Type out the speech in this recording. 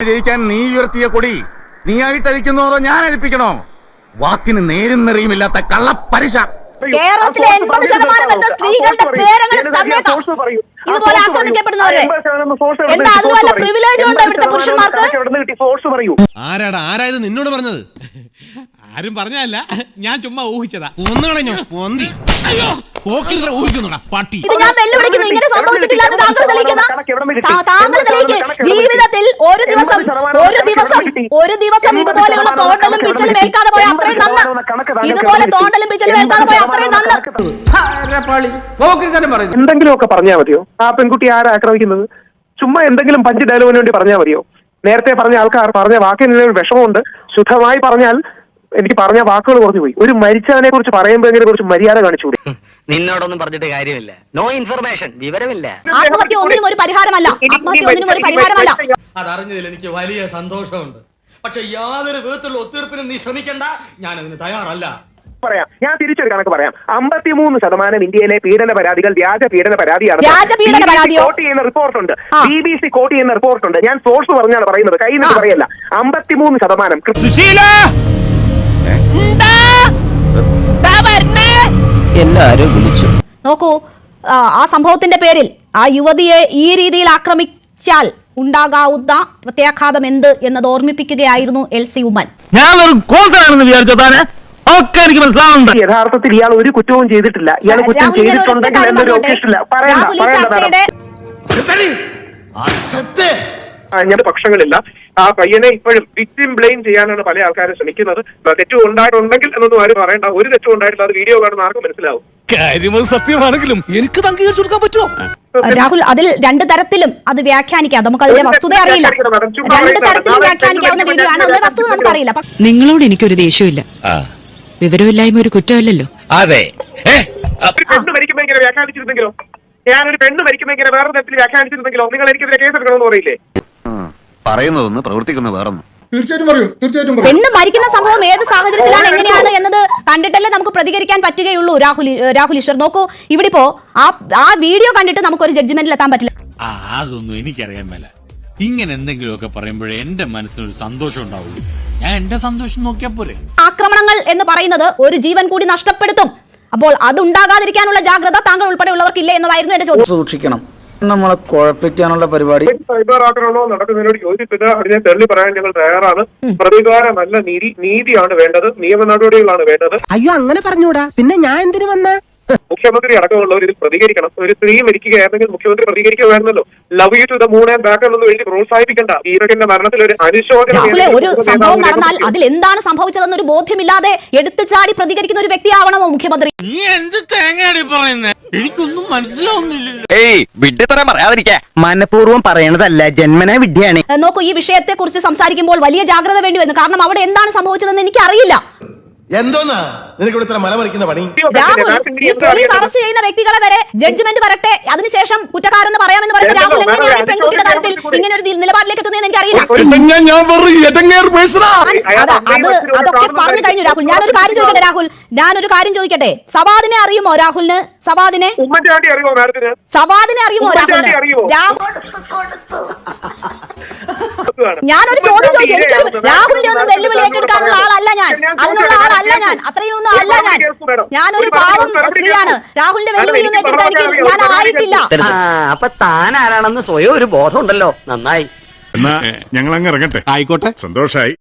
ജയിക്കാൻ നീ ഉയർത്തിയ കൊടി നീയായിട്ടഴിക്കുന്നോ അതോ ഞാൻ അഴിപ്പിക്കണോ? വാക്കിന് നേരും നെറിയുമില്ലാത്ത കള്ളപ്പരിശ. കേരളത്തിലെ 80% വരുന്ന സ്ത്രീകളുടെ പേരങ്ങൾ തന്നേക്കാം ഇതുപോലെ ആക്രമിക്കപ്പെടുന്നവരെ. എന്താ അതുപോലെ പ്രിവിലേജ് ഉണ്ടോ ഇവിടുത്തെ പുരുഷന്മാർക്ക്? ആരായത് നിന്നോട് പറഞ്ഞത്? ആരും പറഞ്ഞല്ല, ഞാൻ ചുമ്മാ ഊഹിച്ചതാ. ഒന്നുകളഞ്ഞോ അയ്യോ പട്ടി. ഇത് ഞാൻ വെല്ലുവിളിക്കുന്നു. ഇങ്ങനെ സംഭവിച്ചിട്ടില്ലാന്ന് താങ്കൾ തെളിയിക്കുന്ന താങ്കൾ തെളിയിക്കുക. ജീവിതത്തിൽ ഒരു ദിവസം ഇതുപോലെയുള്ള തോണ്ടലും പിച്ചലും ഏൽക്കാതെ പോയ അത്രയും നന്ന്. ഇതുപോലെ തോണ്ടലും പിച്ചലും ഏൽക്കാതെ പോയ അത്രയും നന്ന്. എന്തെങ്കിലുമൊക്കെ പറഞ്ഞാൽ മതിയോ? ആ പെൺകുട്ടി ആരാ ആക്രമിക്കുന്നത്? ചുമ്മാ എന്തെങ്കിലും പഞ്ച് ഡയലോഗിന് വേണ്ടി പറഞ്ഞാൽ മതിയോ? നേരത്തെ പറഞ്ഞ ആൾക്കാർ പറഞ്ഞ വാക്കിന് ഒരു വിഷമമുണ്ട്. ശുദ്ധമായി പറഞ്ഞാൽ എനിക്ക് പറഞ്ഞ വാക്കുകൾ കുറഞ്ഞു പോയി. ഒരു മരിച്ചവനെ കുറിച്ച് പറയുമ്പോൾ കുറച്ച് മര്യാദ കാണിച്ചുകൂടി? നിന്നോടൊന്നും പറഞ്ഞിട്ട് കാര്യമില്ല. നോ ഇൻഫർമേഷൻ, വിവരമില്ല. ആത്മഹത്യ ഒന്നിനും ഒരു പരിഹാരമല്ല. അതറിഞ്ഞതിൽ എനിക്ക് വലിയ സന്തോഷമുണ്ട്. പക്ഷെ യാതൊരു വിധത്തിലുള്ള ഒത്തീർപ്പിനും നീ ശ്രമിക്കണ്ട, ഞാൻ അതിന് തയ്യാറല്ല. പറയാം, ഞാൻ തിരിച്ചൊരു കണക്ക് പറയാം. 53% ഇന്ത്യയിലെ പീഡന പരാതികൾ വ്യാജ പീഡന പരാതിയാണ്. കോട്ട് ചെയ്യുന്ന റിപ്പോർട്ടുണ്ട്, BBC കോട്ട് ചെയ്യുന്ന റിപ്പോർട്ടുണ്ട്. ഞാൻ സോഴ്സ് പറഞ്ഞാണ് പറയുന്നത്, കയ്യിൽ നിന്ന് പറയല്ല. 53%. എല്ലാരും വിളിച്ചു നോക്കൂ, ആ സംഭവത്തിന്റെ പേരിൽ ആ യുവതിയെ ഈ രീതിയിൽ ആക്രമിച്ചാൽ ഉണ്ടാകാവുന്ന പ്രത്യാഘാതം എന്ത് എന്നത് ഓർമ്മിപ്പിക്കുകയായിരുന്നു LC ഉമ്മൻ. യഥാർത്ഥത്തിൽ ഇയാൾ ഒരു കുറ്റവും ചെയ്തിട്ടില്ല. ഇയാൾ കുറ്റം ചെയ്തിട്ടുണ്ടെങ്കിൽ ഞാൻ പക്ഷങ്ങളില്ല. ആ പയ്യനെ ഇപ്പോഴും വിക്ടിം ബ്ലെയിം ചെയ്യാനാണ് പല ആൾക്കാരും ശ്രമിക്കുന്നത്. തെറ്റും ഉണ്ടായിട്ടുണ്ടെങ്കിൽ എന്നൊന്നും ആരും പറയണ്ട. ഒരു തെറ്റും ഉണ്ടായിട്ടില്ല. അത് വീഡിയോ കാണുന്ന ആർക്കും മനസ്സിലാവും. കാര്യം സത്യമാണെങ്കിലും എനിക്ക് അംഗീകരിച്ചു കൊടുക്കാൻ പറ്റുമോ? രാഹുൽ, അതിൽ രണ്ട് തരത്തിലും അത് വ്യാഖ്യാനിക്കാം. നമുക്ക് അതിന്റെ വസ്തുത അറിയില്ല. രണ്ട് തരത്തിലും വ്യാഖ്യാനിക്കാവുന്ന വീഡിയോ ആണ്. അതിന്റെ വസ്തുത നമുക്കറിയില്ല. നിങ്ങളോട് എനിക്കൊരു ദേഷ്യമില്ല. വിവരമില്ലായ്മ ഒരു കുറ്റമല്ലല്ലോ. അതെ. പെണ്ണ് മരിക്കുമ്പോ ഇങ്ങനെ വ്യാഖ്യാനിച്ചിരുന്നെങ്കിലോ? ഞാനൊരു പെണ്ണ് മരിക്കുമ്പോ ഇങ്ങനെ വേറെ തരത്തിൽ വ്യാഖ്യാനിച്ചിരുന്നെങ്കിലോ? നിങ്ങൾ എനിക്കെതിരെ കേസ് എടുക്കണമെന്ന് പറയില്ലേ? പറയുന്നതൊന്ന് പ്രവർത്തിക്കുന്ന വേറൊന്നും. പെണ്ണ് മരിക്കുന്ന സംഭവം ഏത് സാഹചര്യത്തിലാണ്, എങ്ങനെയാണ് എന്നത് കണ്ടിട്ടല്ലേ നമുക്ക് പ്രതികരിക്കാൻ പറ്റുകയുള്ളൂ. രാഹുൽ ഈശ്വർ, നോക്കൂ, ഇവിടെ ഇപ്പോ ആ വീഡിയോ കണ്ടിട്ട് നമുക്കൊരു ജഡ്ജ്മെന്റിൽ എത്താൻ പറ്റില്ല. അതൊന്നും എനിക്കറിയാൻ മേല. ഇങ്ങനെ എന്തെങ്കിലുമൊക്കെ പറയുമ്പോഴേ എന്റെ മനസ്സിനൊരു സന്തോഷം ഉണ്ടാവുള്ളൂ. ഞാൻ എന്റെ സന്തോഷം നോക്കിയാ പോരെ. ആക്രമണങ്ങൾ എന്ന് പറയുന്നത് ഒരു ജീവൻ കൂടി നഷ്ടപ്പെടുത്തും. അപ്പോൾ അതുണ്ടാകാതിരിക്കാനുള്ള ജാഗ്രത താങ്കൾ ഉൾപ്പെടെയുള്ളവർക്കില്ലേ എന്നതായിരുന്നു എന്റെ ചോദ്യം. സൂക്ഷിക്കണം, നമ്മളെ കുഴപ്പിക്കാനുള്ള പരിപാടി. സൈബർ ആക്രമണം നടക്കുന്നതിനോട് യോജിപ്പിച്ച് അതിനെ തള്ളി പറയാൻ ഞങ്ങൾ തയ്യാറാണ്. പ്രതികാരമല്ല, നീതിയാണ് വേണ്ടത്, നിയമ നടപടികളാണ് വേണ്ടത്. അയ്യോ, അങ്ങനെ പറഞ്ഞൂടാ. പിന്നെ ഞാൻ എന്തിനു വന്ന? മുഖ്യമന്ത്രി അടക്കമുള്ളവർ ഇതിൽ പ്രതികരിക്കണം. ഒരു സ്ത്രീ മരിക്കുകയായിരുന്നെങ്കിൽ മുഖ്യമന്ത്രി പ്രതികരിക്കുമായിരുന്നല്ലോ. Love you to the moon and back എന്നൊന്നും എഴുതി പ്രോത്സാഹിപ്പിക്കേണ്ട. ഈരകന്റെ മരണത്തിൽ ഒരു അനുശോചനം. ഒരു സംഭവം നടന്നാൽ അതിൽ എന്താണ് സംഭവിച്ചതെന്നൊരു ബോധ്യമില്ലാതെ എടുത്തുചാടി പ്രതികരിക്കുന്ന ഒരു വ്യക്തിയാവണമോ മുഖ്യമന്ത്രി? നീ എന്ത് തേങ്ങയാണ് പറയുന്നത്? എനിക്കൊന്നും മനസ്സിലാവുന്നില്ലല്ലോ. മനഃപൂർവ്വം പറയണതല്ല, ജന്മനാ വിദ്യയാണ്. നോക്കൂ, ഈ വിഷയത്തെ കുറിച്ച് സംസാരിക്കുമ്പോൾ വലിയ ജാഗ്രത വേണ്ടി വരുന്നു. കാരണം അവിടെ എന്താണ് സംഭവിച്ചതെന്ന് എനിക്ക് അറിയില്ല. എന്തോന്നാ നിനക്ക് ഇവിടെ ഇത്ര മലമറിക്കുന്ന പണി? രാഹുൽ, ഈ പോലീസ് അറസ്റ്റ് ചെയ്യുന്ന വ്യക്തികളെ വരെ ജഡ്ജ്മെന്റ് വരട്ടെ, അതിനൊക്കെ പറയാമെന്ന് പറയുന്ന രാഹുൽ എങ്ങനെയാണ് പെൺകുട്ടിയുടെ കാര്യത്തിൽ ഇങ്ങനെ ഒരു നിലപാടിലേക്ക് എത്തുന്നതെന്ന് എനിക്കറിയില്ല. അതൊക്കെ പറഞ്ഞു കഴിഞ്ഞു രാഹുൽ. ഞാനൊരു കാര്യം ചോദിക്കട്ടെ, സവാദിനെ അറിയുമോ രാഹുലിന്? സവാദിനെ അറിയുമോ രാഹുലിന്? ഞാനൊരു ചോദ്യം ചോദിച്ചു. രാഹുലിന്റെ ഒന്നും വെല്ലുവിളി ഏറ്റെടുക്കാനുള്ള ആളല്ല ഞാൻ, അതിനുള്ള ആളല്ല ഞാൻ, അത്രയൊന്നും അല്ല ഞാൻ. ഞാനൊരു പാവം സ്ത്രീയാണ്. രാഹുലിന്റെ വെല്ലുവിളി ഒന്നും ഏറ്റെടുക്കാൻ ഞാൻ ആയിട്ടില്ല. അപ്പൊ താൻ ആരാണെന്ന് സ്വയം ഒരു ബോധം ഉണ്ടല്ലോ. നന്നായി. ഞങ്ങൾ അങ്ങ് ഇറങ്ങട്ടെ. ആയിക്കോട്ടെ, സന്തോഷായി.